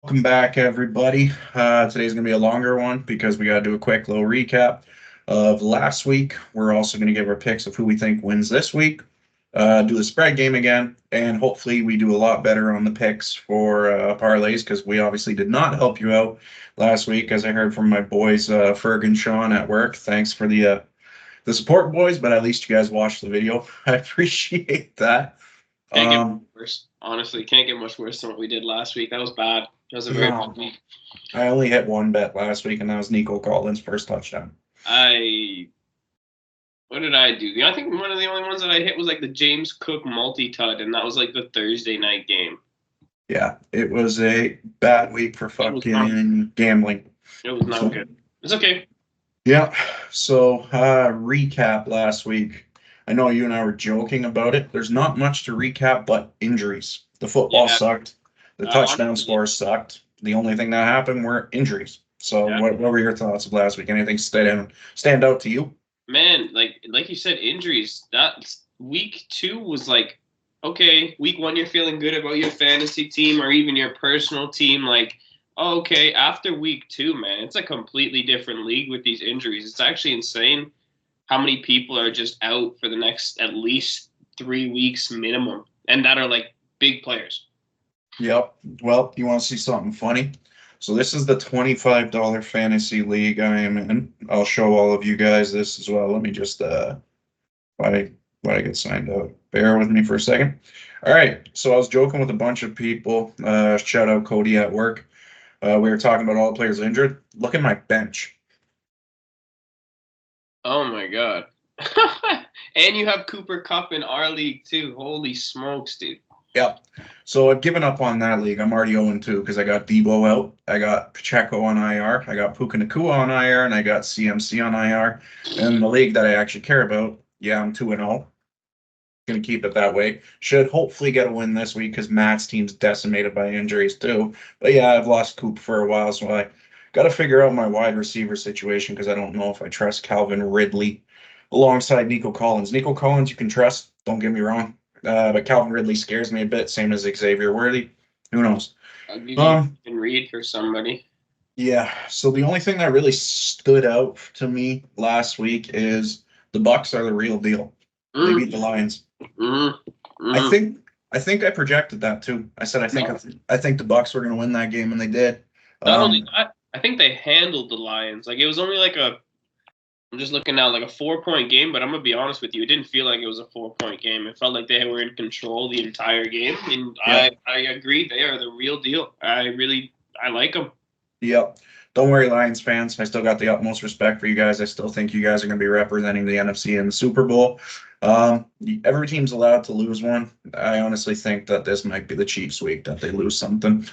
Welcome back, everybody. Today's going to be a longer one because we got to do a quick little recap of last week. We're also going to give our picks of who we think wins this week, do the spread game again, and hopefully we do a lot better on the picks for parlays because we obviously did not help you out last week, as I heard from my boys, Ferg and Sean at work. Thanks for the support, boys, but at least you guys watched the video. I appreciate that. Can't get worse. Honestly, can't get much worse than what we did last week. That was bad. That was a very bad week. I only hit one bet last week, and that was Nico Collins' first touchdown. What did I do? I think one of the only ones that I hit was like the James Cook multi-tud, and that was like the Thursday night game. Yeah, it was a bad week for fucking gambling. It was not good. It's okay. Yeah, so recap last week. I know you and I were joking about it. There's not much to recap but injuries. The football sucked. The touchdown scores sucked. The only thing that happened were injuries. So what were your thoughts of last week? Anything stand out to you? Man, like you said, injuries. That week 2 was like, okay, week 1 you're feeling good about your fantasy team or even your personal team. Like, oh, okay, after week 2, man, it's a completely different league with these injuries. It's actually insane how many people are just out for the next at least 3 weeks minimum, and that are like big players. Yep. Well, you want to see something funny? So this is the $25 fantasy league I am in. I'll show all of you guys this as well. Let me just why I get signed up. Bear with me for a second. All right. So I was joking with a bunch of people. Shout out Cody at work. We were talking about all the players injured. Look at my bench. Oh my god. And you have Cooper Kupp in our league too. Holy smokes, dude. Yep. So I've given up on that league. I'm already 0-2 because I got Debo out. I got Pacheco on IR. I got Puka Nacua on IR, and I got CMC on IR. And the league that I actually care about, I'm 2-0. Going to keep it that way. Should hopefully get a win this week because Matt's team's decimated by injuries too. But yeah, I've lost Coop for a while, so I got to figure out my wide receiver situation because I don't know if I trust Calvin Ridley alongside Nico Collins. Nico Collins you can trust, don't get me wrong. But Calvin Ridley scares me a bit, same as Xavier Worthy. Who knows? I'll give you can read for somebody. Yeah. So the only thing that really stood out to me last week is the Bucks are the real deal. They beat the Lions. I think I projected that too. I said I think the Bucks were going to win that game, and they did. Not only that, I think they handled the Lions. Like it was only like I'm just looking now, like a 4-point game, but I'm going to be honest with you. It didn't feel like it was a 4-point game. It felt like they were in control the entire game. And I agree. They are the real deal. I like them. Yep. Don't worry, Lions fans. I still got the utmost respect for you guys. I still think you guys are going to be representing the NFC in the Super Bowl. Every team's allowed to lose one. I honestly think that this might be the Chiefs' week, that they lose something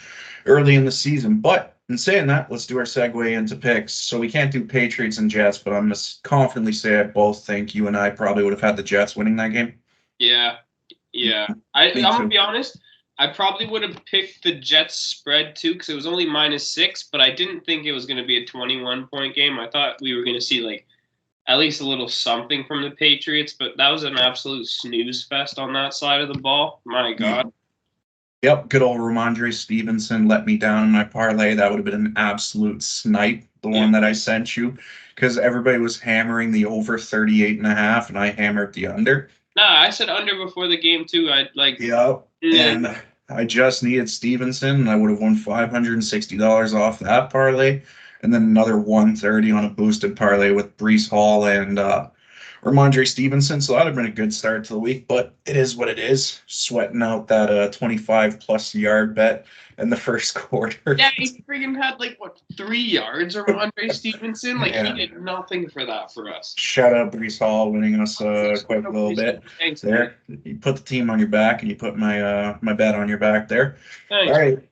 early in the season. But in saying that, let's do our segue into picks. So we can't do Patriots and Jets, but I'm going to confidently say I both think you and I probably would have had the Jets winning that game. Yeah. I'm going to be honest. I probably would have picked the Jets spread too because it was only -6, but I didn't think it was going to be a 21-point game. I thought we were going to see like at least a little something from the Patriots, but that was an absolute snooze fest on that side of the ball. My God. Yep, good old Ramondre Stevenson let me down in my parlay. That would have been an absolute snipe, the one that I sent you, because everybody was hammering the over 38.5, and I hammered the under. Nah, I said under before the game too. Yep, and I just needed Stevenson, and I would have won $560 off that parlay, and then another $130 on a boosted parlay with Breece Hall and Ramondre Stevenson. So that would have been a good start to the week, but it is what it is. Sweating out that 25-plus yard bet in the first quarter. Yeah, he freaking had 3 yards, Ramondre Stevenson. He did nothing for that for us. Shout out Breece Hall winning us a quick little bit. Thanks, there. Man. You put the team on your back, and you put my bet on your back there. Thanks. All right.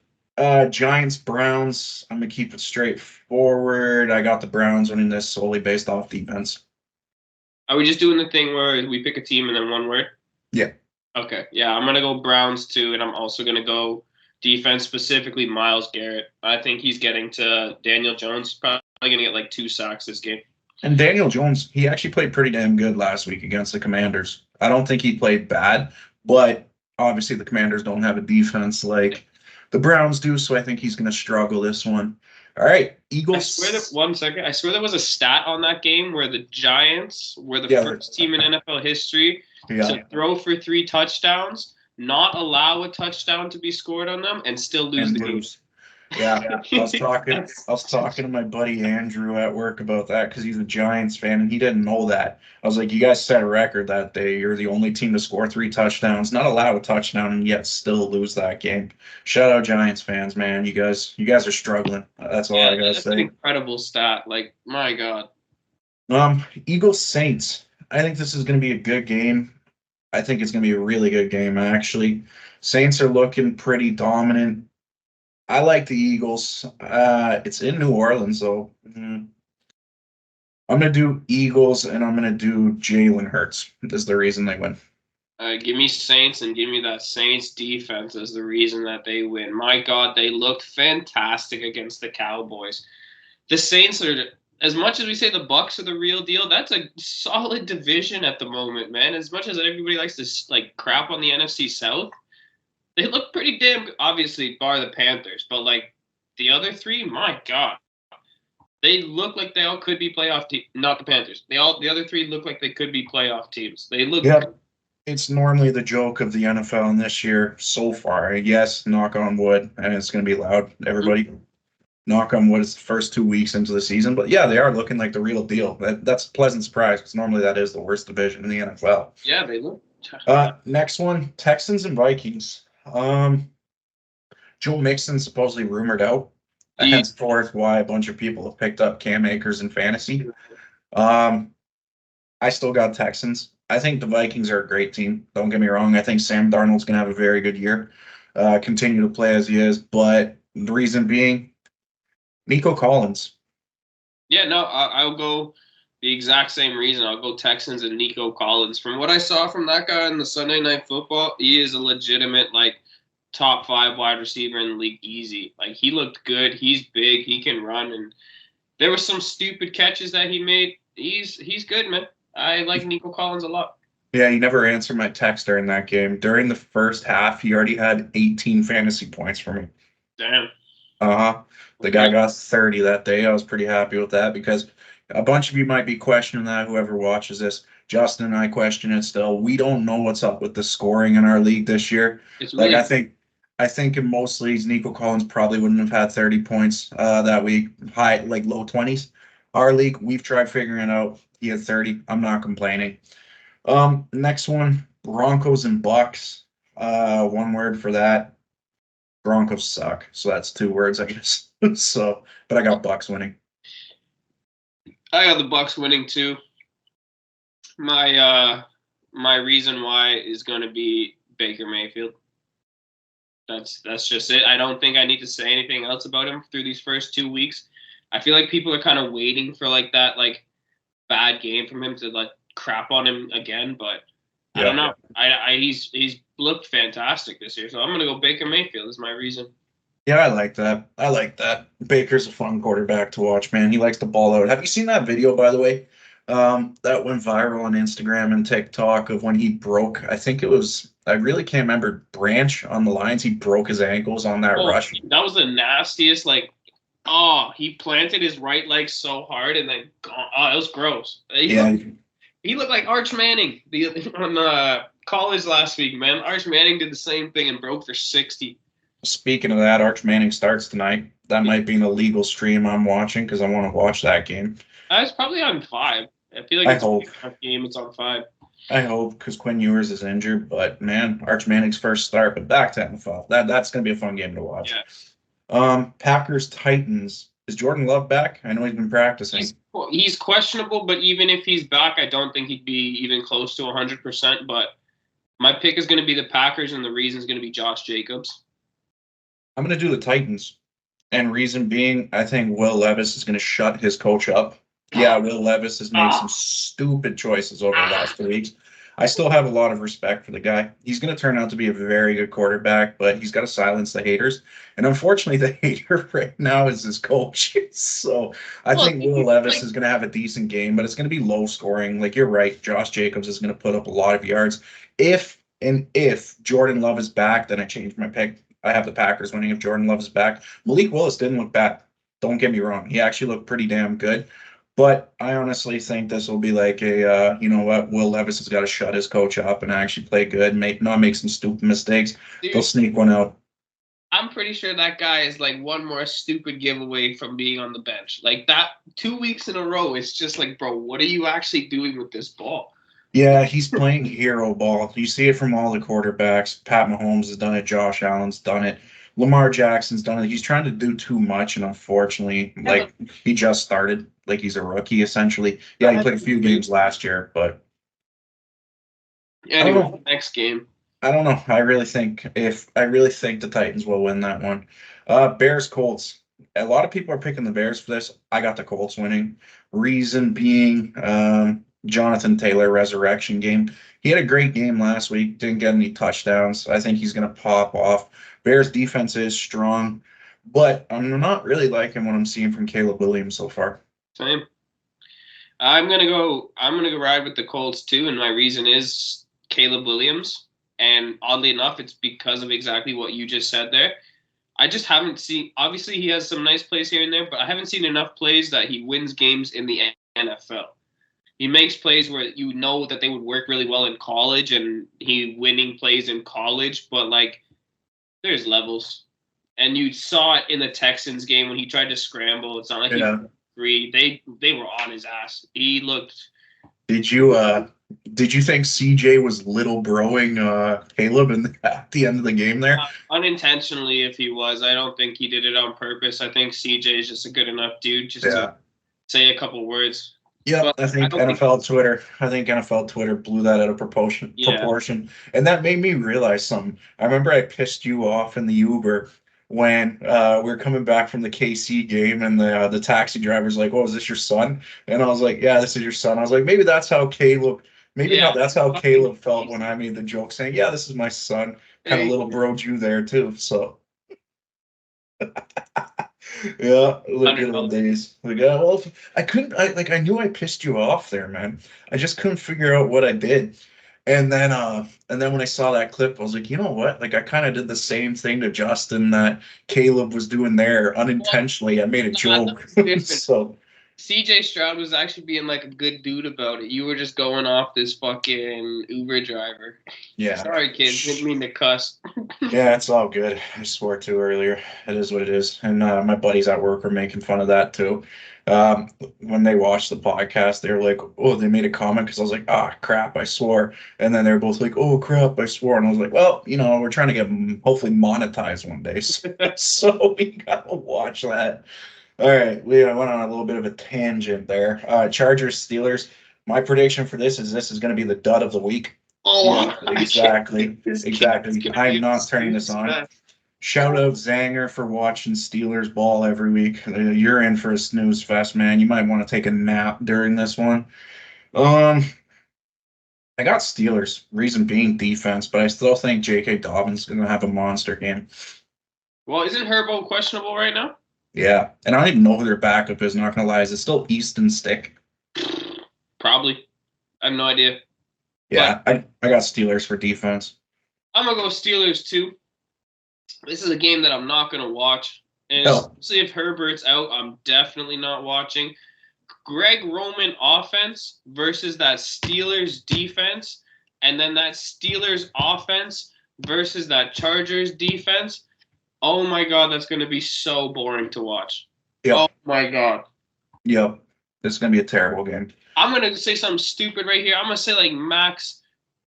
Giants, Browns. I'm going to keep it straightforward. I got the Browns winning this solely based off defense. Are we just doing the thing where we pick a team and then one word? Yeah. Okay. Yeah, I'm going to go Browns too, and I'm also going to go defense, specifically Myles Garrett. I think he's getting to Daniel Jones, probably going to get 2 sacks this game. And Daniel Jones, he actually played pretty damn good last week against the Commanders. I don't think he played bad, but obviously the Commanders don't have a defense like the Browns do, so I think he's going to struggle this one. All right, I Eagles. swear that 1 second. I swear there was a stat on that game where the Giants were the Yeah, first team in NFL history Yeah, to throw for 3 touchdowns, not allow a touchdown to be scored on them, and still lose and the game. lose. Yeah, I was talking to my buddy Andrew at work about that because he's a Giants fan and he didn't know that. I was like, you guys set a record that day. You're the only team to score 3 touchdowns, not allow a touchdown, and yet still lose that game. Shout out Giants fans, man. You guys are struggling. That's all I gotta That's an say. incredible stat. Like, my God. Eagles Saints. I think this is gonna be a good game. I think it's gonna be a really good game, actually. Saints are looking pretty dominant. I like the Eagles. It's in New Orleans, though. I'm gonna do Eagles, and I'm gonna do Jalen Hurts. Is the reason they win. Give me Saints and give me that Saints defense as the reason that they win. My God, they looked fantastic against the Cowboys. The Saints are, as much as we say the Bucks are the real deal, that's a solid division at the moment, man. As much as everybody likes to like crap on the NFC South, they look pretty damn good. Obviously, bar the Panthers, but like the other three, my God, they look like they all could be playoff teams. Not the Panthers. The other three look like they could be playoff teams. They look. Yep. It's normally the joke of the NFL in this year so far. Yes, knock on wood, and it's going to be loud. Everybody, knock on wood. It's the first 2 weeks into the season, but yeah, they are looking like the real deal. That's a pleasant surprise because normally that is the worst division in the NFL. Yeah, they look. Next one, Texans and Vikings. Joe Mixon supposedly rumored out. Henceforth, why a bunch of people have picked up Cam Akers in fantasy. I still got Texans. I think the Vikings are a great team. Don't get me wrong. I think Sam Darnold's going to have a very good year, continue to play as he is. But the reason being, Nico Collins. Yeah, no, I'll go the exact same reason. I'll go Texans and Nico Collins. From what I saw from that guy in the Sunday Night Football, he is a legitimate, like, top 5 wide receiver in the league easy. Like, he looked good. He's big. He can run. And there were some stupid catches that he made. He's good, man. I like Nico Collins a lot. Yeah, he never answered my text during that game. During the first half, he already had 18 fantasy points for me. Damn. Uh-huh. The guy got 30 that day. I was pretty happy with that because a bunch of you might be questioning that, whoever watches this. Justin and I question it still. We don't know what's up with the scoring in our league this year. It's really, I think in most leagues, Nico Collins probably wouldn't have had 30 points that week, high, like low 20s. Our league, we've tried figuring it out. He had 30. I'm not complaining. Next one, Broncos and Bucks. One word for that. Broncos suck. So that's 2 words, I guess. So, but I got Bucks winning. I got the Bucks winning too. My reason why is going to be Baker Mayfield. That's just it. I don't think I need to say anything else about him through these first 2 weeks. I feel like people are kind of waiting for like that like bad game from him to like crap on him again, but I don't know. He's looked fantastic this year, so I'm gonna go Baker Mayfield is my reason. Yeah, I like that. Baker's a fun quarterback to watch, man. He likes to ball out. Have you seen that video, by the way? That went viral on Instagram and TikTok of when he broke, I think it was, I really can't remember, Branch on the Lions. He broke his ankles on that rush. That was the nastiest, like, he planted his right leg so hard and then gone. Oh, it was gross. He looked like Arch Manning on college last week, man. Arch Manning did the same thing and broke for 60. Speaking of that, Arch Manning starts tonight. That might be an illegal stream I'm watching because I want to watch that game. It's probably on 5. I feel like it's a game. It's on 5. I hope because Quinn Ewers is injured, but man, Arch Manning's first start. But back to NFL. That's going to be a fun game to watch. Yeah. Packers Titans. Is Jordan Love back? I know he's been practicing. He's questionable, but even if he's back, I don't think he'd be even close to 100%. But my pick is going to be the Packers, and the reason is going to be Josh Jacobs. I'm going to do the Titans. And reason being, I think Will Levis is going to shut his coach up. Yeah, Will Levis has made some stupid choices over the last 2 weeks. I still have a lot of respect for the guy. He's going to turn out to be a very good quarterback, but he's got to silence the haters. And unfortunately, the hater right now is his coach. So I think Will Levis is going to have a decent game, but it's going to be low scoring. Like, you're right. Josh Jacobs is going to put up a lot of yards. If Jordan Love is back, then I change my pick. I have the Packers winning if Jordan Love is back. Malik Willis didn't look bad. Don't get me wrong. He actually looked pretty damn good. But I honestly think this will be like you know what, Will Levis has got to shut his coach up and actually play good, not make some stupid mistakes. They'll Dude, sneak one out. I'm pretty sure that guy is like one more stupid giveaway from being on the bench. Like that 2 weeks in a row, it's just like, bro, what are you actually doing with this ball? Yeah, he's playing hero ball. You see it from all the quarterbacks. Pat Mahomes has done it. Josh Allen's done it. Lamar Jackson's done it. He's trying to do too much, and unfortunately, Yeah, like he just started, like he's a rookie essentially. Yeah, he played a few games last year, but I don't anyway, know. next game. I don't know. I really think the Titans will win that one. Bears Colts. A lot of people are picking the Bears for this. I got the Colts winning. Reason being, Jonathan Taylor resurrection game. He had a great game last week. Didn't get any touchdowns. I think he's going to pop off. Bears defense is strong, but I'm not really liking what I'm seeing from Caleb Williams so far. Same. I'm gonna go ride with the Colts too, and my reason is Caleb Williams. And oddly enough, it's because of exactly what you just said there. I just haven't seen. Obviously, he has some nice plays here and there, but I haven't seen enough plays that he wins games in the NFL. He makes plays where you know that they would work really well in college, and he winning plays in college. But like, there's levels, and you saw it in the Texans game when he tried to scramble. It's not like Yeah. he free. They were on his ass. He looked. Did you think CJ was little broing Caleb at the end of the game there? Unintentionally, if he was. I don't think he did it on purpose. I think CJ is just a good enough dude just to say a couple words. Yeah, But I think don't NFL Twitter blew that out of proportion. Yeah. And that made me realize something. I remember I pissed you off in the Uber when we were coming back from the KC game, and the taxi driver's like, "Oh, is this your son?" And I was like, "Yeah, this is your son." I was like, "Maybe that's how Caleb. Yeah. That's how Caleb felt when I made the joke, saying, 'Yeah, this is my son.'" Kind of little broed you there too. So yeah, look good old days. Like, well, I couldn't. I knew I pissed you off there, man. I just couldn't figure out what I did. And then when I saw that clip, I was like, you know what? Like, I kind of did the same thing to Justin that Caleb was doing there unintentionally. I made a joke. So CJ Stroud was actually being like a good dude about it. You were just going off this fucking Uber driver. yeah, Sorry, kids. Didn't mean to cuss. yeah, it's all good. I swore to earlier. It is what it is. And my buddies at work are making fun of that too. When they watched the podcast, they were like, "Oh," they made a comment because I was like, "Ah, crap, I swore." And then they're both like, "Oh, crap, I swore." And I was like, "Well, you know, we're trying to get hopefully monetized one day, so we gotta watch that." All right, we went on a little bit of a tangent there. Chargers Steelers. My prediction for this is going to be the dud of the week. Oh, yeah, exactly. I'm not turning this on. Shout out Zanger for watching Steelers ball every week. You're in for a snooze fest, man. You might want to take a nap during this one. I got Steelers. Reason being defense, but I still think J.K. Dobbins is going to have a monster game. Well, isn't Herbo questionable right now? Yeah, and I don't even know who their backup is. Not going to lie, is it still Easton Stick? Probably. I have no idea. Yeah, I got Steelers for defense. I'm gonna go Steelers too. This is a game that I'm not gonna watch, and especially if Herbert's out, I'm definitely not watching. Greg Roman offense versus that Steelers defense, and then that Steelers offense versus that Chargers defense. Oh my God, that's gonna be so boring to watch. Yep. Oh my God. Yep, this is gonna be a terrible game. I'm gonna say something stupid right here. I'm gonna say like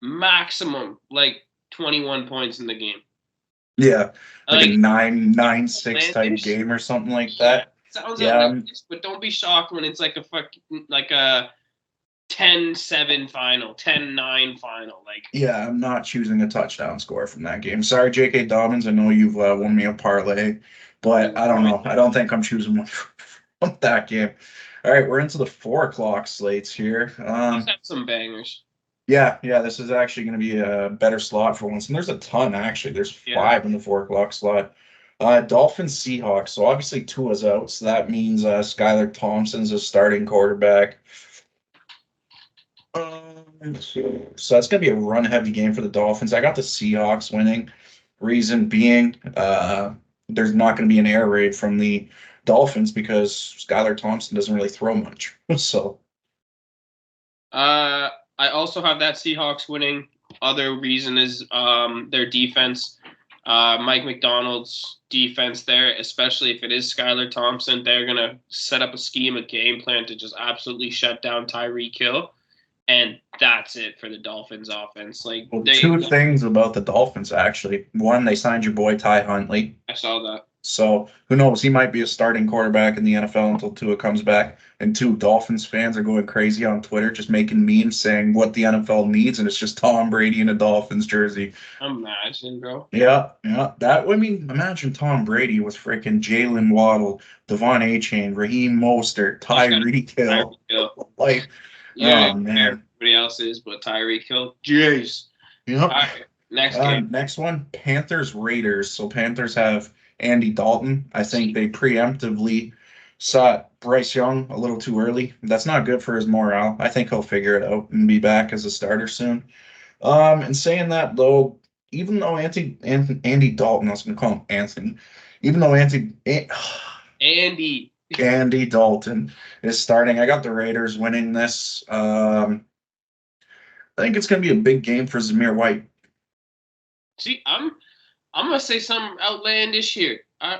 maximum like 21 points in the game. Yeah, like a 9-6 type game or something like that. Sounds outrageous, but don't be shocked when it's like a 10-7 final, 10-9 final. Like, yeah, I'm not choosing a touchdown score from that game. Sorry, J.K. Dobbins. I know you've won me a parlay, but I don't know. I don't think I'm choosing one from that game. All right, we're into the 4:00 slates here. Let's have some bangers. Yeah, this is actually going to be a better slot for once. And there's a ton, actually. There's 5 in the 4:00 slot. Dolphins Seahawks. So obviously Tua's out. So that means Skylar Thompson's a starting quarterback. So that's going to be a run-heavy game for the Dolphins. I got the Seahawks winning. Reason being, there's not going to be an air raid from the Dolphins because Skylar Thompson doesn't really throw much. So, I also have that Seahawks winning. Other reason is their defense. Mike McDonald's defense there, especially if it is Skylar Thompson, they're gonna set up a scheme, a game plan to just absolutely shut down Tyreek Hill, and that's it for the Dolphins offense. Like well, two things about the Dolphins actually. One, they signed your boy Ty Huntley. I saw that. So who knows? He might be a starting quarterback in the NFL until Tua comes back. And two, Dolphins fans are going crazy on Twitter, just making memes saying what the NFL needs, and it's just Tom Brady in a Dolphins jersey. Imagine, bro. Yeah, yeah. Imagine Tom Brady with freaking Jalen Waddle, Devon Achane, Raheem Mostert, Tyreek Hill. Like, yeah, oh man. Everybody else is, but Tyreek Hill. Jeez. Yep. All right, next game. Next one, Panthers Raiders. So Panthers have Andy Dalton. I think they preemptively saw Bryce Young a little too early. That's not good for his morale. I think he'll figure it out and be back as a starter soon. And saying that though, even though Andy Dalton, I was going to call him Anthony, even though Andy Dalton is starting, I got the Raiders winning this. I think it's going to be a big game for Zamir White. See, I'm gonna say something outlandish here. I'm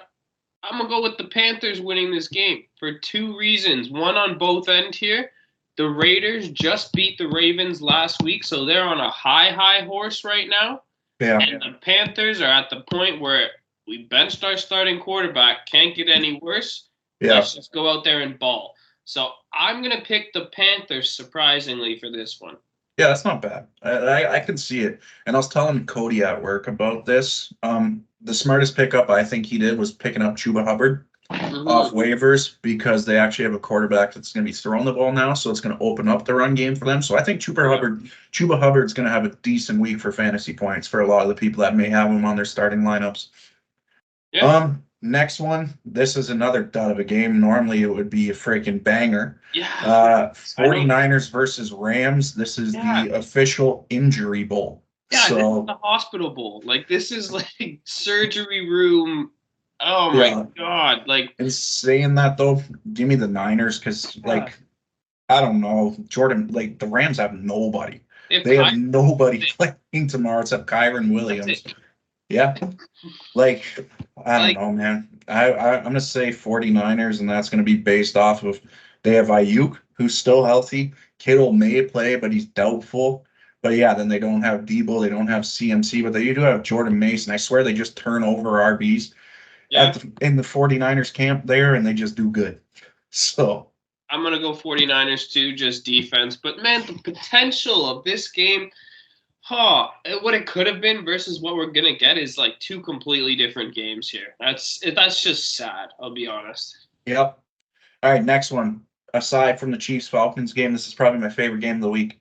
gonna go with the Panthers winning this game for two reasons. One on both ends here. The Raiders just beat the Ravens last week, so they're on a high horse right now. Yeah. And the Panthers are at the point where we benched our starting quarterback, can't get any worse. Yeah. Let's just go out there and ball. So I'm gonna pick the Panthers surprisingly for this one. Yeah, that's not bad. I can see it. And I was telling Cody at work about this. The smartest pickup I think he did was picking up Chuba Hubbard off waivers because they actually have a quarterback that's going to be throwing the ball now, so it's going to open up the run game for them. So I think Chuba Hubbard's going to have a decent week for fantasy points for a lot of the people that may have him on their starting lineups. Yeah. Next one. This is another dud of a game. Normally it would be a freaking banger. Yeah. 49ers versus Rams. This is the official injury bowl. Yeah, so, this is the hospital bowl. Like, this is like surgery room. Oh my God. Like, and saying that though, give me the Niners because like I don't know, Jordan, like the Rams have nobody. They have nobody playing tomorrow except Kyron Williams. Yeah. Like, I don't know, man. I'm going to say 49ers, and that's going to be based off of they have Ayuk, who's still healthy. Kittle may play, but he's doubtful. But yeah, then they don't have Debo, they don't have CMC, but they do have Jordan Mason. I swear they just turn over RBs in the 49ers camp there, and they just do good. So I'm going to go 49ers too, just defense. But man, the potential of this game, what it could have been versus what we're going to get is like two completely different games here. That's just sad, I'll be honest. Yep. All right, next one. Aside from the Chiefs-Falcons game, this is probably my favorite game of the week.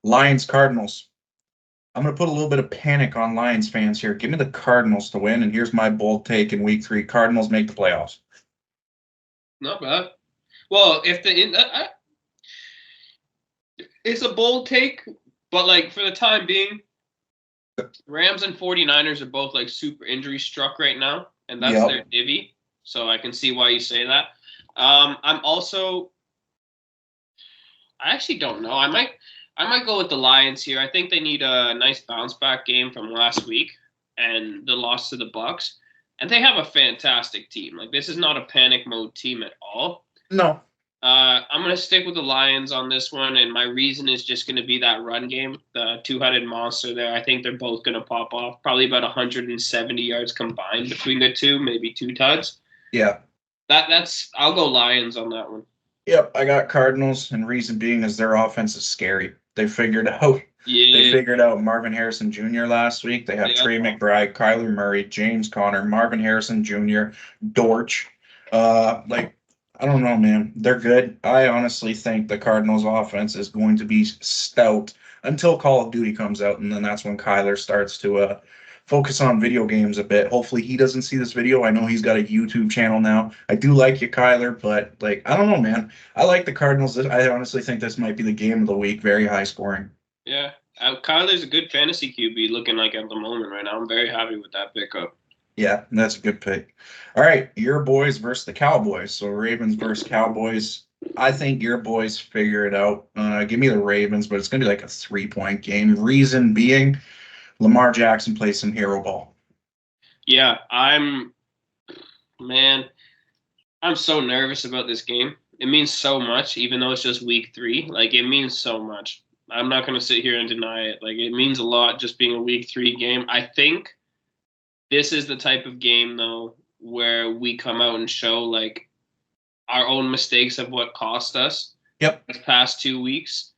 Lions-Cardinals. I'm going to put a little bit of panic on Lions fans here. Give me the Cardinals to win, and here's my bold take in week 3. Cardinals make the playoffs. Not bad. Well, it's a bold take, but like for the time being, Rams and 49ers are both like super injury struck right now, and that's their divvy. So I can see why you say that. I actually don't know. I might go with the Lions here. I think they need a nice bounce back game from last week and the loss to the Bucs. And they have a fantastic team. Like, this is not a panic mode team at all. No. I'm going to stick with the Lions on this one, and my reason is just going to be that run game, the two-headed monster there. I think they're both going to pop off, probably about 170 yards combined between the two, maybe 2 tuds. Yeah. I'll go Lions on that one. Yep, I got Cardinals, and reason being is their offense is scary. They figured out Marvin Harrison Jr. last week. They have Trey McBride, Kyler Murray, James Conner, Marvin Harrison Jr., Dortch. I don't know, man. They're good. I honestly think the Cardinals offense is going to be stout until Call of Duty comes out, and then that's when Kyler starts to focus on video games a bit. Hopefully he doesn't see this video. I know he's got a YouTube channel now. I do like you, Kyler, but I don't know, man. I like the Cardinals. I honestly think this might be the game of the week. Very high scoring. Yeah. Kyler's a good fantasy QB looking like at the moment right now. I'm very happy with that pickup. Yeah, that's a good pick. All right, your boys versus the Cowboys. So Ravens versus Cowboys. I think your boys figure it out. Give me the Ravens, but it's going to be like a 3-point game. Reason being, Lamar Jackson plays some hero ball. Yeah, man, I'm so nervous about this game. It means so much, even though it's just week 3. Like, it means so much. I'm not going to sit here and deny it. Like, it means a lot just being a week 3 game. I think this is the type of game, though, where we come out and show, like, our own mistakes of what cost us. Yep. This past 2 weeks,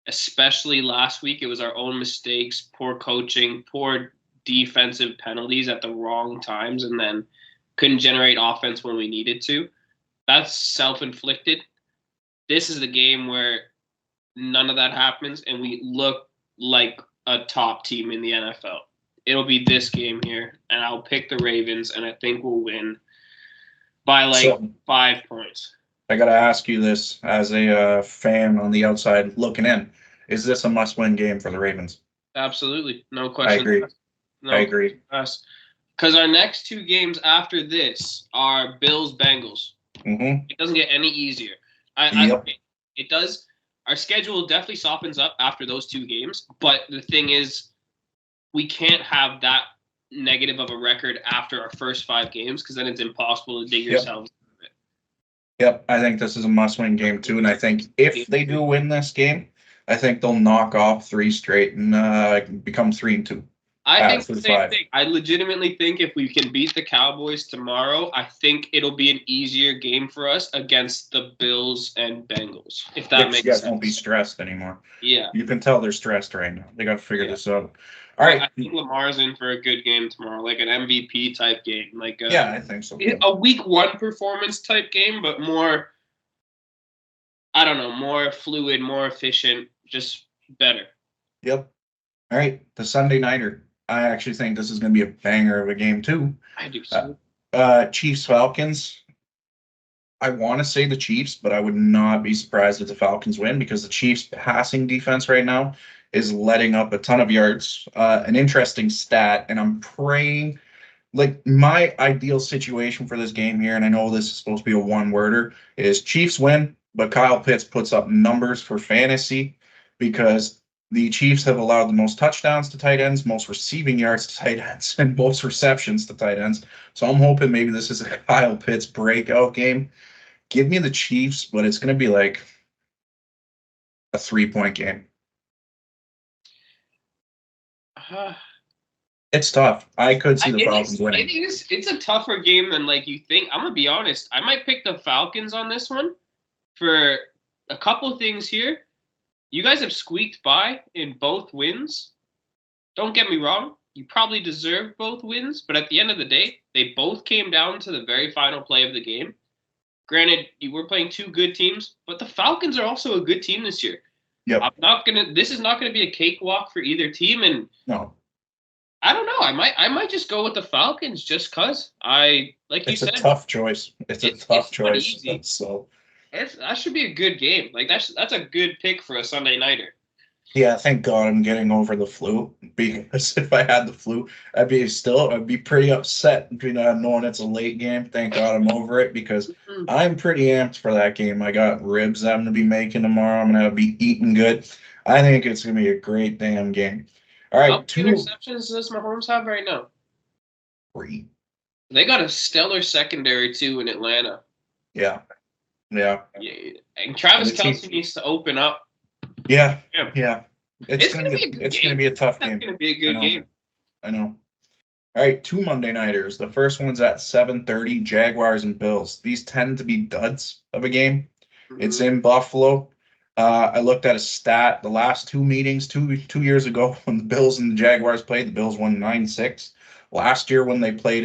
especially last week, it was our own mistakes, poor coaching, poor defensive penalties at the wrong times, and then couldn't generate offense when we needed to. That's self-inflicted. This is the game where none of that happens, and we look like a top team in the NFL. It'll be this game here, and I'll pick the Ravens, and I think we'll win by 5 points. I got to ask you this as a fan on the outside looking in. Is this a must-win game for the Ravens? Absolutely. No question. I agree. I agree. Because our next 2 games after this are Bills-Bengals. Mm-hmm. It doesn't get any easier. It does. Our schedule definitely softens up after those 2 games, but the thing is, we can't have that negative of a record after our first 5 games because then it's impossible to dig yourselves out of it. Yep, I think this is a must-win game too, and I think if they do win this game, I think they'll knock off 3 straight and become 3-2. I think the same thing. I legitimately think if we can beat the Cowboys tomorrow, I think it'll be an easier game for us against the Bills and Bengals. If that makes sense. You guys won't be stressed anymore. Yeah. You can tell they're stressed right now. They got to figure this out. All right. I think Lamar's in for a good game tomorrow, like an MVP type game. Yeah, I think so. A week 1 performance type game, but more, I don't know, more fluid, more efficient, just better. Yep. All right. The Sunday nighter. I actually think this is going to be a banger of a game too. I do too. Chiefs Falcons. I want to say the Chiefs, but I would not be surprised if the Falcons win because the Chiefs passing defense right now is letting up a ton of yards. An interesting stat, and I'm praying, like my ideal situation for this game here, and I know this is supposed to be a one-worder, is Chiefs win, but Kyle Pitts puts up numbers for fantasy because the Chiefs have allowed the most touchdowns to tight ends, most receiving yards to tight ends, and most receptions to tight ends. So I'm hoping maybe this is a Kyle Pitts breakout game. Give me the Chiefs, but it's going to be like a 3-point game. It's tough. I could see the Falcons winning. It's a tougher game than like you think. I'm going to be honest. I might pick the Falcons on this one for a couple of things here. You guys have squeaked by in both wins. Don't get me wrong. You probably deserve both wins, but at the end of the day, they both came down to the very final play of the game. Granted, you were playing 2 good teams, but the Falcons are also a good team this year. Yep. This is not gonna be a cakewalk for either team, and no. I don't know. I might just go with the Falcons just cause It's a tough choice. It's a tough choice. So that should be a good game. Like that's a good pick for a Sunday nighter. Yeah, thank God I'm getting over the flu, because if I had the flu, I'd be pretty upset, knowing it's a late game. Thank God I'm over it because I'm pretty amped for that game. I got ribs I'm going to be making tomorrow. I'm going to be eating good. I think it's going to be a great damn game. All right. How many interceptions does Mahomes have right now? 3. They got a stellar secondary too in Atlanta. Yeah. And Travis Kelce needs to open up. Yeah. It's gonna be a tough game. It's gonna be a good game. I know. All right, 2 Monday nighters. The first one's at 7:30. Jaguars and Bills. These tend to be duds of a game. Mm-hmm. It's in Buffalo. I looked at a stat. The last 2 meetings, two years ago, when the Bills and the Jaguars played, the Bills won 9-6. Last year when they played,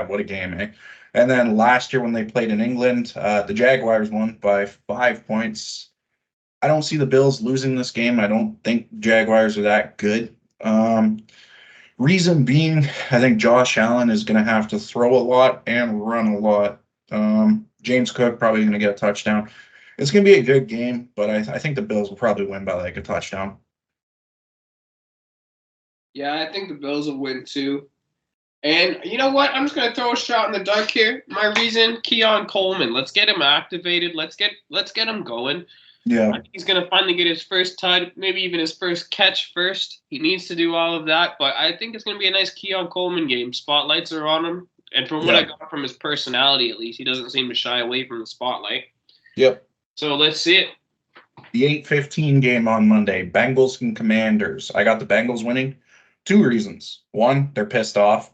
what a game, eh? And then last year when they played in England, the Jaguars won by 5 points. I don't see the Bills losing this game. I don't think Jaguars are that good. Reason being, I think Josh Allen is going to have to throw a lot and run a lot. James Cook probably going to get a touchdown. It's going to be a good game, but I think the Bills will probably win by like a touchdown. Yeah, I think the Bills will win too. And you know what? I'm just gonna throw a shot in the dark here. My reason, Keon Coleman. Let's get him activated. Let's get him going. Yeah. I think he's gonna finally get his first touch, maybe even his first catch first. He needs to do all of that, but I think it's gonna be a nice Keon Coleman game. Spotlights are on him, and from what I got from his personality, at least, he doesn't seem to shy away from the spotlight. Yep. So let's see it. The 8:15 game on Monday, Bengals and Commanders. I got the Bengals winning. 2 reasons. One, they're pissed off.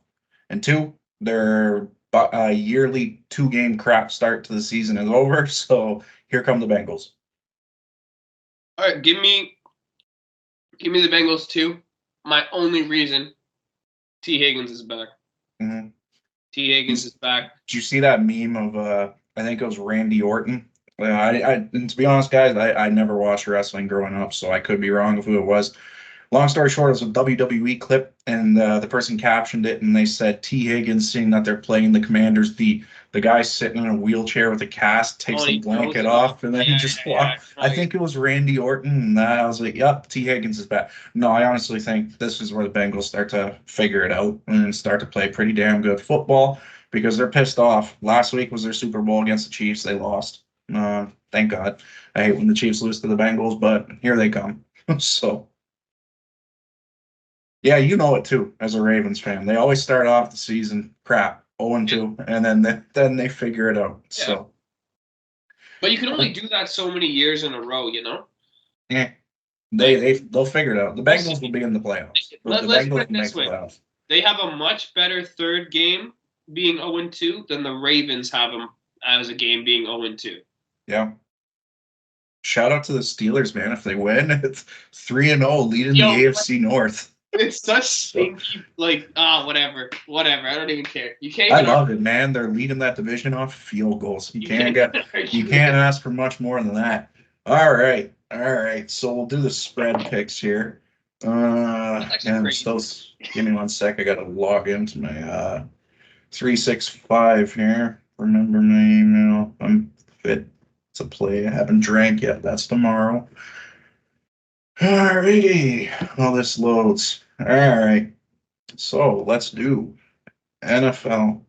And two, their yearly 2-game crap start to the season is over. So here come the Bengals. All right, give me the Bengals too. My only reason, T. Higgins is back. Mm-hmm. T. Higgins is back. Did you see that meme of, I think it was Randy Orton? And to be honest, guys, I never watched wrestling growing up, so I could be wrong of who it was. Long story short, it was a WWE clip, and the person captioned it, and they said T. Higgins, seeing that they're playing the Commanders, the guy sitting in a wheelchair with a cast takes the blanket off, and then he just walked. I think it was Randy Orton, and I was like, yep, T. Higgins is back. No, I honestly think this is where the Bengals start to figure it out and start to play pretty damn good football because they're pissed off. Last week was their Super Bowl against the Chiefs. They lost. Thank God. I hate when the Chiefs lose to the Bengals, but here they come. So. Yeah, you know it too, as a Ravens fan. They always start off the season crap, 0-2, and then they figure it out. Yeah. So, but you can only do that so many years in a row, you know. Yeah, they'll figure it out. The Bengals will be in the playoffs. Let's put it this way: they have a much better third game being 0-2 than the Ravens have them as a game being 0-2. Yeah. Shout out to the Steelers, man! If they win, it's 3-0, leading the AFC North. It's such stinky, whatever. I don't even care. You can't. I love it, man. They're leading that division off field goals. You can't ask for much more than that. All right. So we'll do the spread picks here. And still, give me 1 sec. I got to log into my 365 here. Remember my email. I'm fit to play. I haven't drank yet. That's tomorrow. Alrighty, well, this loads. All right, so let's do NFL.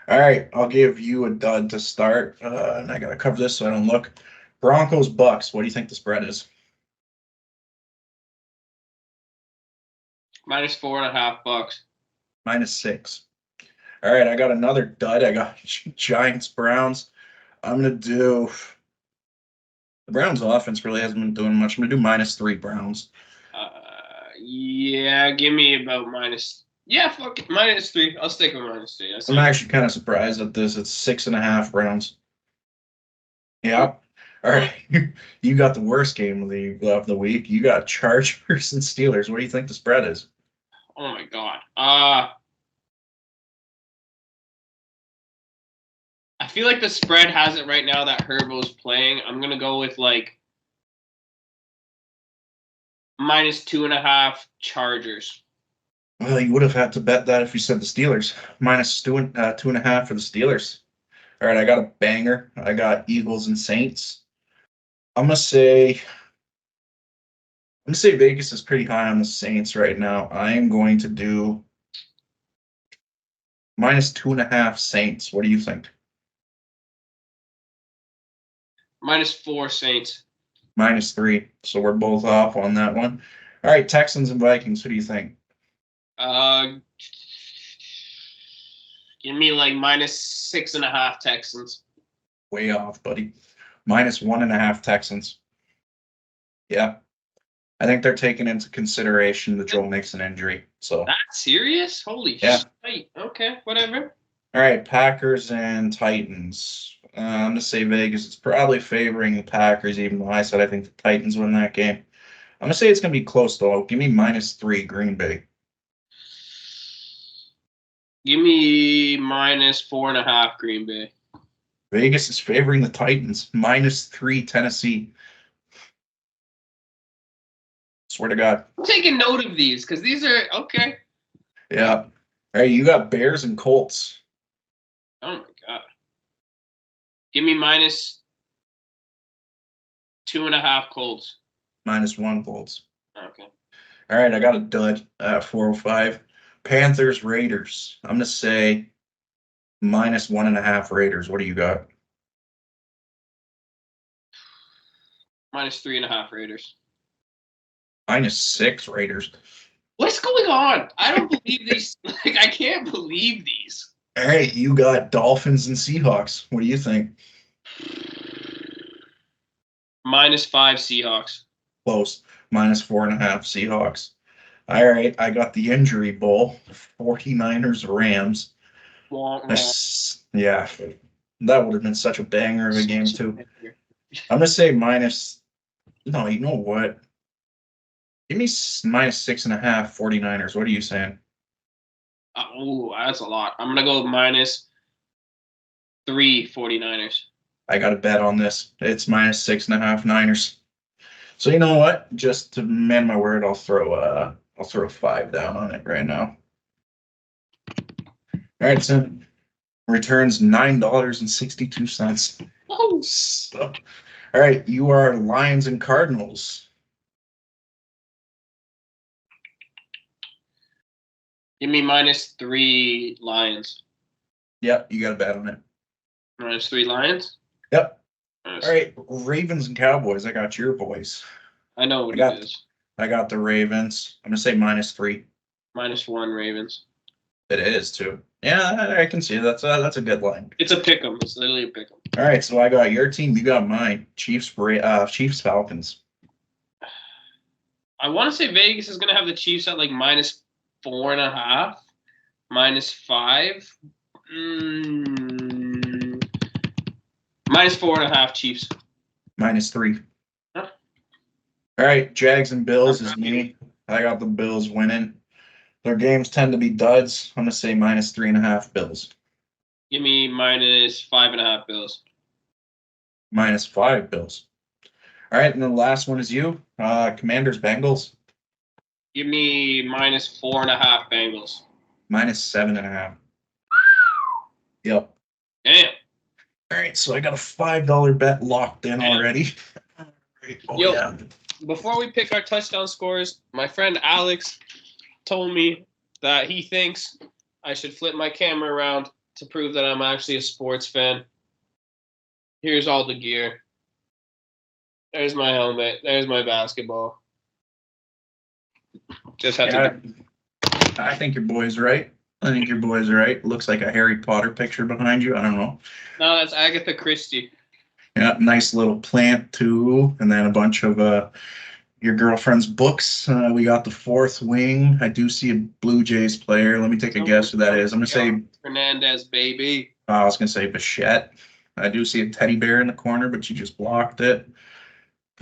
All right, I'll give you a dud to start, and I gotta cover this so I don't look. Broncos Bucks. What do you think the spread is? -4.5 bucks. -6. All right, I got another dud. I got Giants Browns. I'm gonna do. The Browns offense really hasn't been doing much. I'm gonna do -3 Browns. Yeah, give me about minus. Yeah, fuck it, -3. I'll stick with -3. I'm actually kind of surprised at this. It's 6.5 Browns. Yeah. All right. You got the worst game of the week. You got Chargers and Steelers. What do you think the spread is? Oh my God. I feel like the spread has it right now that Herbo's playing. I'm gonna go with like -2.5 Chargers. Well, you would have had to bet that if you said the Steelers. -2.5 for the Steelers. All right, I got a banger. I got Eagles and Saints. I'm gonna say Vegas is pretty high on the Saints right now. I am going to do -2.5 Saints. What do you think? -4 Saints. -3. So we're both off on that one. All right, Texans and Vikings. Who do you think? Give me like -6.5 Texans. Way off, buddy. -1.5 Texans. Yeah. I think they're taking into consideration the Joe Mixon injury. So that's serious? Holy shit. Okay, whatever. All right, Packers and Titans. I'm going to say Vegas. It's probably favoring the Packers, even though I said I think the Titans win that game. I'm going to say it's going to be close, though. Give me -3 Green Bay. Give me -4.5 Green Bay. Vegas is favoring the Titans. -3 Tennessee. Swear to God. I'm taking note of these because these are okay. Yeah. All right, you got Bears and Colts. Oh my God. Give me -2.5 Colts. -1 Colts. Okay. All All right, I got a dud at 405. Panthers, Raiders. I'm going to say -1.5 Raiders. What do you got? -3.5 Raiders. -6 Raiders. What's going on? I don't believe these. Like, I can't believe these. All right, you got Dolphins and Seahawks. What do you think? -5 Seahawks. Close. -4.5 Seahawks. All right, I got the injury bowl. 49ers, Rams. Wah, wah. Yeah, that would have been such a banger of a game too. I'm gonna say minus. No, you know what? Give me -6.5 49ers. What are you saying? Oh, that's a lot. I'm gonna go -3 49ers. I got a bet on this. It's -6.5 Niners. So you know what? Just to man my word, I'll throw a 5 down on it right now. All right, so returns $9.62. Oh, So, all right, you are Lions and Cardinals. give me -3 Lions. Yep, you got a bet on it. -3 Lions. Yep. All right, Ravens and Cowboys. I got your boys. I know what I got it is. I got the Ravens. I'm gonna say -3. -1 Ravens. It is too. Yeah, I can see that's a good line. It's a pick 'em. It's literally a pick 'em. All right, so I got your team. You got mine. Chiefs Falcons. I want to say Vegas is gonna have the Chiefs at like -4.5, -5. -4.5 Chiefs. -3. Huh? All right, Jags and Bills is me. I got the Bills winning. Their games tend to be duds. I'm gonna say -3.5 Bills. Give me -5.5 Bills. -5 Bills. All right, and the last one is you. Commanders Bengals. Give me -4.5 Bengals. -7.5. Yep. Damn. All right, so I got a $5 bet locked in already. Oh, Yo, yeah. before we pick our touchdown scores, my friend Alex told me that he thinks I should flip my camera around to prove that I'm actually a sports fan. Here's all the gear. There's my helmet. There's my basketball. Just had to. I think your boy's right. Looks like a Harry Potter picture behind you. I don't know. No, that's Agatha Christie. Yeah, nice little plant too, and then a bunch of your girlfriend's books. We got the fourth wing. I do see a Blue Jays player. Let me take a guess who that is. I'm gonna say Hernandez, baby. I was gonna say Bichette. I do see a teddy bear in the corner, but you just blocked it.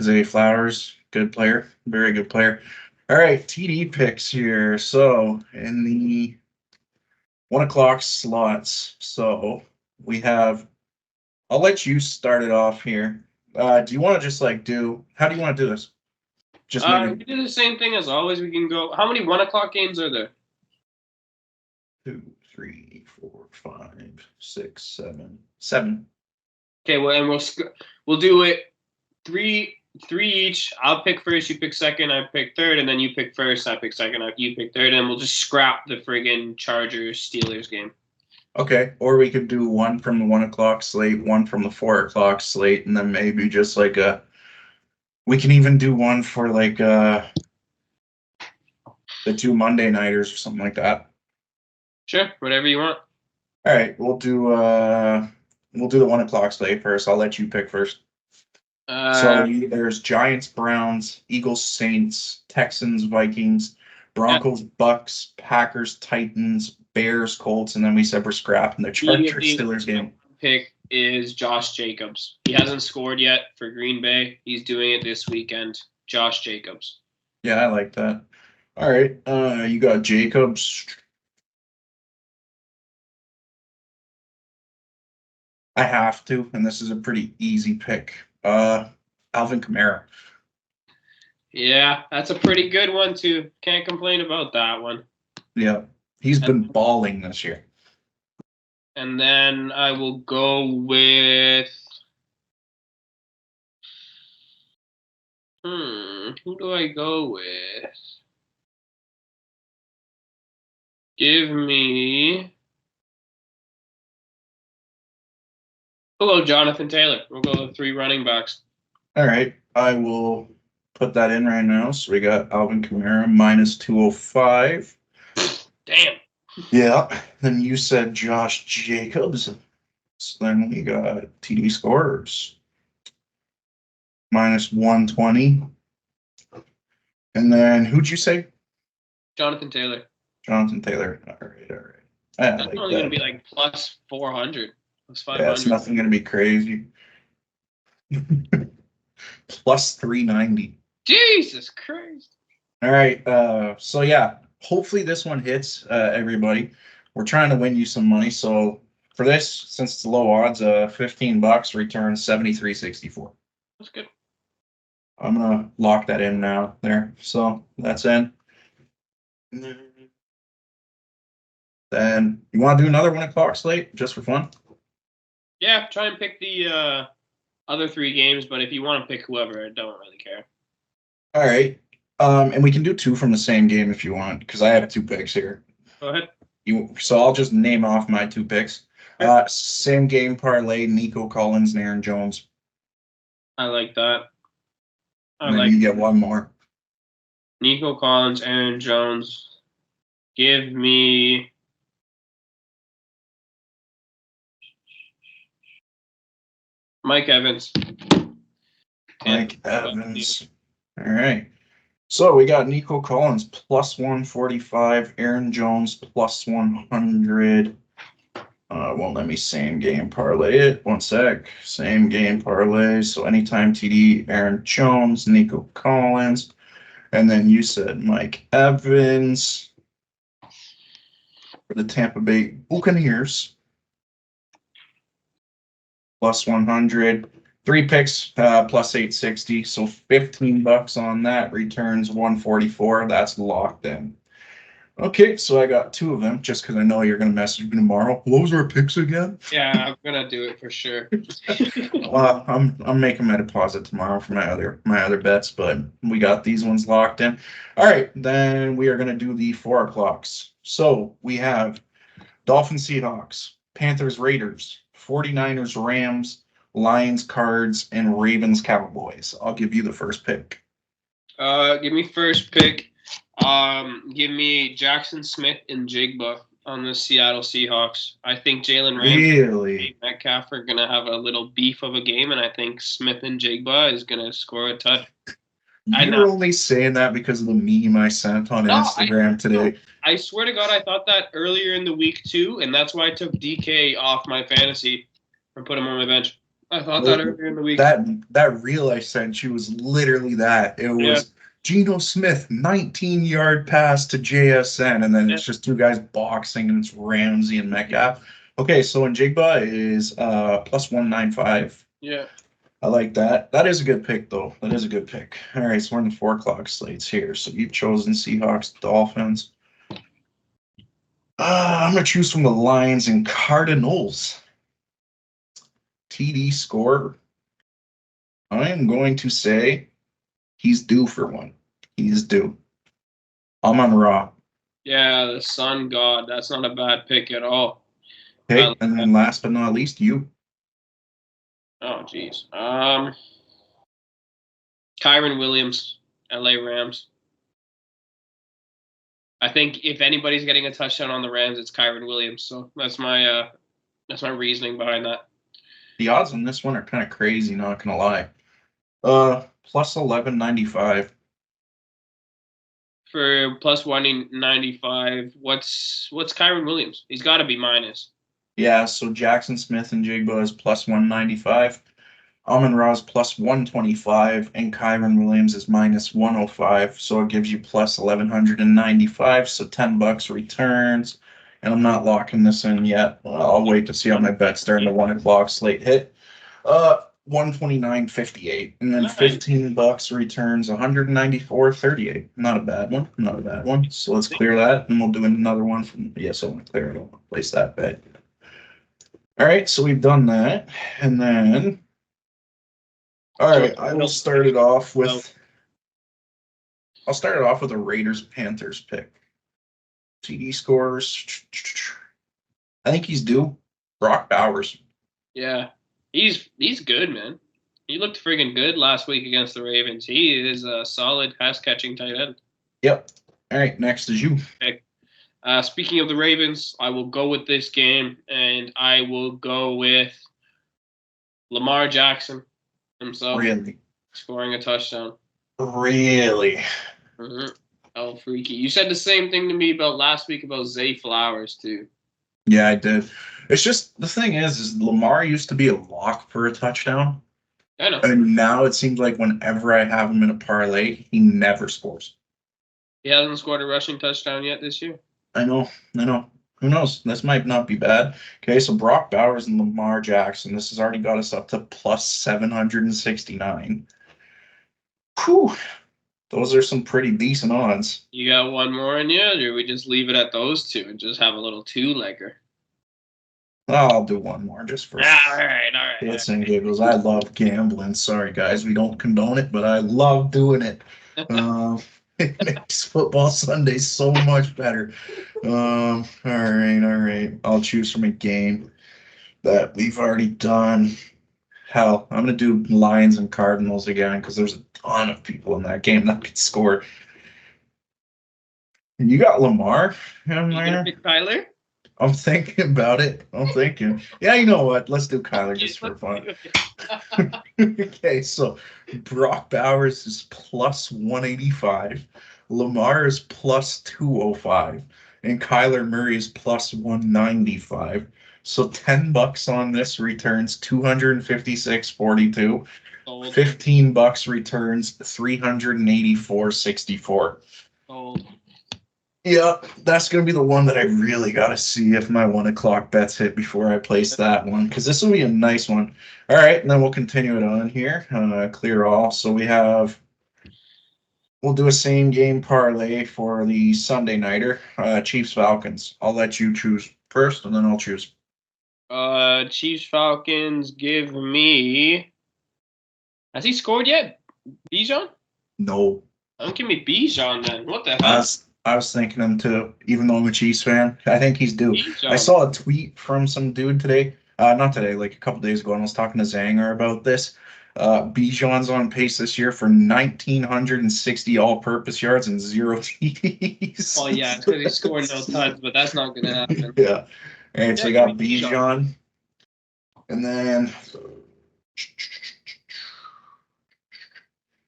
Zay Flowers, good player, very good player. All right, TD picks here. So in the 1 o'clock slots, so we have. I'll let you start it off here. Do you want to just like do? How do you want to do this? Just maybe We do the same thing as always. We can go. How many 1 o'clock games are there? 2, 3, 4, 5, 6, 7, 7. Okay, well, and we'll do it three each. I'll pick first, you pick second, I pick third, and then you pick first, I pick second, you pick third, and we'll just scrap the friggin' Chargers Steelers game. Okay, or we could do one from the 1 o'clock slate, one from the 4 o'clock slate, and then maybe just like we can even do one for like the 2 Monday nighters or something like that. Sure, whatever you want. All right, we'll do the 1 o'clock slate first. I'll let you pick first. So there's Giants, Browns, Eagles, Saints, Texans, Vikings, Broncos, Bucks, Packers, Titans, Bears, Colts, and then we said we're scrapping the Chargers Steelers game. Pick is Josh Jacobs. He hasn't scored yet for Green Bay. He's doing it this weekend. Josh Jacobs. Yeah, I like that. All right, you got Jacobs. I have to, and this is a pretty easy pick. Alvin Kamara. Yeah, that's a pretty good one too. Can't complain about that one. Yeah, he's been balling this year. And then I will go with who do I go with? Give me. We'll go Jonathan Taylor. We'll go the 3 running backs. All right, I will put that in right now. So we got Alvin Kamara minus 205. Damn. Yeah. Then you said Josh Jacobs. So then we got TD scorers minus 120. And then who'd you say? Jonathan Taylor. Jonathan Taylor. All right, all right. I That's like only going to be that. like plus 400, plus Yeah, it's 500. nothing going to be crazy. Plus 390. Jesus Christ. All right. So yeah, hopefully this one hits everybody. We're trying to win you some money. So for this, since it's low odds, $15 returns 73.64. That's good. I'm gonna lock that in now there. So that's in. Then you want to do another 1 o'clock slate just for fun? Yeah, try and pick the other 3 games, but if you want to pick whoever, I don't really care. All right. And we can do 2 from the same game if you want, because I have 2 picks here. Go ahead. So I'll just name off my 2 picks. Same game parlay, Nico Collins and Aaron Jones. I like that. And then you get one more. Nico Collins, Aaron Jones. Give me. Mike Evans. Mike Evans. All right. So we got Nico Collins plus 145, Aaron Jones plus 100. Won't let me same game parlay it. One sec. Same game parlay. So anytime TD, Aaron Jones, Nico Collins. And then you said Mike Evans for the Tampa Bay Buccaneers. Plus 100. 3 picks, plus 860. So $15 on that returns 144. That's locked in. Okay, so I got 2 of them just because I know you're gonna message me tomorrow. What was our picks again? Yeah, I'm gonna do it for sure. Well, I'm making my deposit tomorrow for my other bets, but we got these ones locked in. All right, then we are gonna do the 4 o'clocks. So we have Dolphins Seahawks, Panthers Raiders, 49ers Rams, Lions Cards, and Ravens Cowboys. I'll give you the first pick. Give me first pick. Give me Jackson Smith and Jigba on the Seattle Seahawks. I think Jalen Ramsey and Metcalf are gonna have a little beef of a game, and I think Smith and Jigba is gonna score a touch. You're only saying that because of the meme I sent on Instagram today. I swear to God, I thought that earlier in the week too, and that's why I took DK off my fantasy and put him on my bench. I thought that earlier in the week. That reel I sent you was literally that. It was Geno Smith, 19-yard pass to JSN, and then it's just 2 guys boxing, and it's Ramsey and Metcalf. Okay, so in Jigba is plus 195. Yeah. I like that. That is a good pick, though. That is a good pick. All right, so we're in the 4 o'clock slates here. So you've chosen Seahawks, Dolphins. I'm going to choose from the Lions and Cardinals. TD score. I am going to say he's due for one. He's due. Amon-Ra. Yeah, the sun god. That's not a bad pick at all. Okay, and then last but not least, you. Oh, geez. Kyren Williams, LA Rams. I think if anybody's getting a touchdown on the Rams, it's Kyren Williams. So that's my reasoning behind that. The odds on this one are kind of crazy, not gonna lie. Plus 1195. For plus 195, what's Kyren Williams? He's got to be minus. Yeah, so Jackson Smith and Jigba is plus 195. Amon-Ra is plus 125, and Kyren Williams is minus 105. So it gives you plus 1195. So $10 returns. And I'm not locking this in yet. I'll wait to see how my bets during the 1 o'clock slate hit. 129.58, and then $15 returns 194.38. Not a bad one. Not a bad one. So let's clear that, and we'll do another one from. Yes, I want to clear it. I'll place that bet. All right, so we've done that, and then. All right, I will start it off with. I'll start it off with a Raiders Panthers pick. TD scores. I think he's due. Brock Bowers. Yeah, he's good, man. He looked friggin' good last week against the Ravens. He is a solid pass catching tight end. Yep. All right, next is you. Okay. Speaking of the Ravens, I will go with this game, and I will go with Lamar Jackson himself Really? scoring a touchdown. Really? Mm-hmm. Oh, freaky. You said the same thing to me about last week about Zay Flowers, too. Yeah, I did. It's just the thing is Lamar used to be a lock for a touchdown. I know. And now it seems like whenever I have him in a parlay, he never scores. He hasn't scored a rushing touchdown yet this year. I know. Who knows? This might not be bad. Okay, so Brock Bowers and Lamar Jackson. This has already got us up to plus 769. Whew. Those are some pretty decent odds. You got one more in you, or we just leave it at those two and just have a little two-legger? I'll do one more just for all right. shits and giggles. I love gambling. Sorry, guys, we don't condone it, but I love doing it. It makes football Sundays so much better. All right. I'll choose from a game that we've already done. Hell, I'm gonna do Lions and Cardinals again because there's a ton of people in that game that could score. You got Lamar in You there? gonna pick Tyler? I'm thinking about it. Yeah, you know what? Let's do Kyler just for fun. Okay, so Brock Bowers is plus 185. Lamar is plus 205. And Kyler Murray is plus 195. So $10 on this returns 256.42. $15 returns 384.64. Old. Yeah, that's going to be the one that I really got to see if my 1 o'clock bets hit before I place that one, because this will be a nice one. All right, and then we'll continue it on here. Clear all. So we'll do a same game parlay for the Sunday nighter, Chiefs Falcons. I'll let you choose first, and then I'll choose. Chiefs Falcons. Give me. Has he scored yet? Bijan? No. Don't give me Bijan then. What the hell? I was thinking him too, even though I'm a Chiefs fan. I think he's due. Bijan. I saw a tweet from some dude today. Not today, like a couple days ago, and I was talking to Zanger about this. Bijan's on pace this year for 1,960 all-purpose yards and 0 TDs. Oh yeah, because he scored no tons, but that's not gonna happen. Yeah. All right, so I got Bijan. Bijan, and then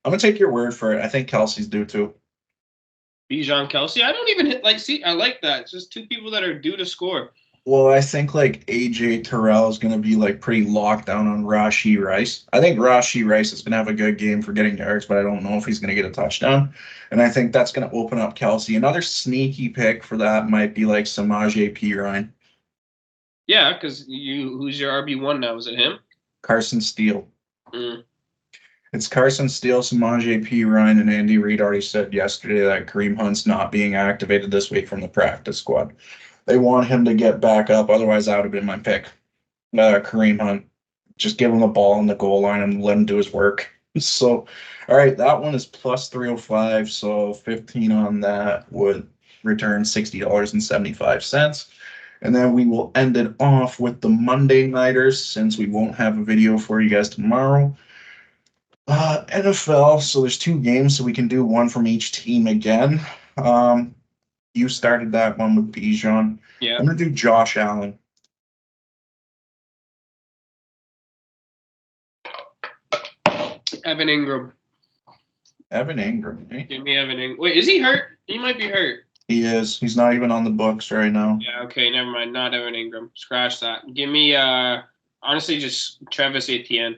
I'm gonna take your word for it. I think Kelsey's due too. Bijan, Kelsey. I don't even see. I like that. It's just two people that are due to score. Well, I think like AJ Terrell is going to be like pretty locked down on Rashee Rice. I think Rashee Rice is going to have a good game for getting yards, but I don't know if he's going to get a touchdown. And I think that's going to open up Kelsey. Another sneaky pick for that might be like Samaje Perine. Yeah, because who's your RB1 now? Is it him? Carson Steele. Mm. It's Carson Steele, Samaje Perine, and Andy Reid already said yesterday that Kareem Hunt's not being activated this week from the practice squad. They want him to get back up. Otherwise, that would have been my pick. Kareem Hunt. Just give him the ball on the goal line and let him do his work. So, all right, that one is plus 305. So 15 on that would return $60.75. And then we will end it off with the Monday Nighters, since we won't have a video for you guys tomorrow. NFL, so there's 2 games, so we can do one from each team again. You started that one with Bijan. Yeah. I'm going to do Josh Allen. Evan Ingram. Evan Ingram. Eh? Give me Evan Ingram. Wait, is he hurt? He might be hurt. He is. He's not even on the books right now. Yeah, okay, never mind. Not Evan Ingram. Scratch that. Give me, honestly, just Travis Etienne.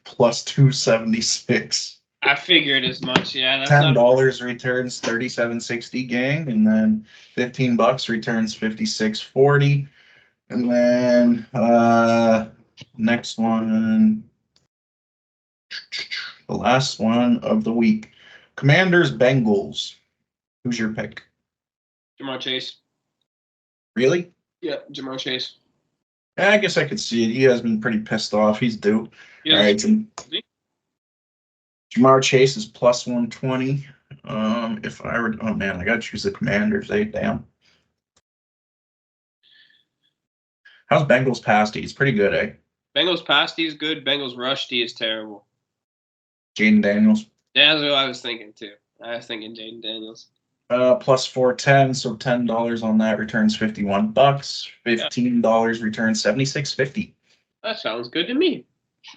Plus 276. I figured as much. Yeah, that's $10 returns 37.60, gang, and then $15 returns 56.40, and then next one, the last one of the week, Commanders Bengals. Who's your pick? Jamar Chase. Really? Yeah, Jamar Chase. Yeah, I guess I could see it. He has been pretty pissed off. He's due. Yeah, all right. Jamar Chase is plus 120. If I were, oh man, I gotta choose the Commanders. Damn. How's Bengals pasty? It's pretty good, eh? Bengals pasty is good. Bengals rusty is terrible. Jaden Daniels. Yeah, that's what I was thinking too. I was thinking Jaden Daniels. Plus 410, so $10 on that returns $51. $15 returns $76.50. That sounds good to me.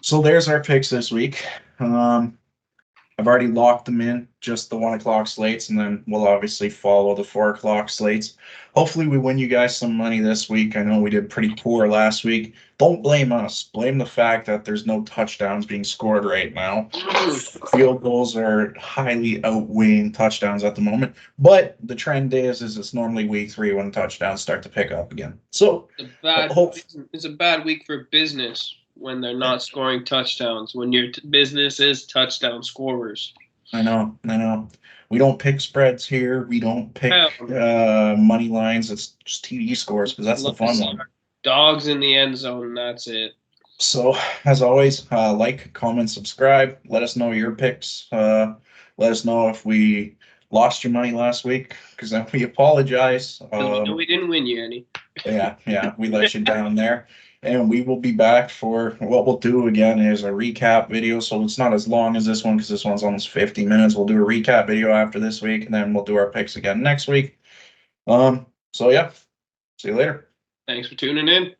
So there's our picks this week. I've already locked them in, just the 1 o'clock slates, and then we'll obviously follow the 4 o'clock slates. Hopefully, we win you guys some money this week. I know we did pretty poor last week. Don't blame us. Blame the fact that there's no touchdowns being scored right now. Field goals are highly outweighing touchdowns at the moment. But the trend is it's normally week 3 when touchdowns start to pick up again. So it's a bad week for business when they're not scoring touchdowns, when your business is touchdown scorers. I know. We don't pick spreads here. We don't pick money lines. It's just TD scores because that's the fun one. Dogs in the end zone, and that's it. So, as always, like, comment, subscribe. Let us know your picks. Let us know if we lost your money last week, because then we apologize. We didn't win you any. Yeah, we let you down there. And we will be back for what we'll do again is a recap video. So it's not as long as this one because this one's almost 50 minutes. We'll do a recap video after this week, and then we'll do our picks again next week. So yeah, see you later. Thanks for tuning in.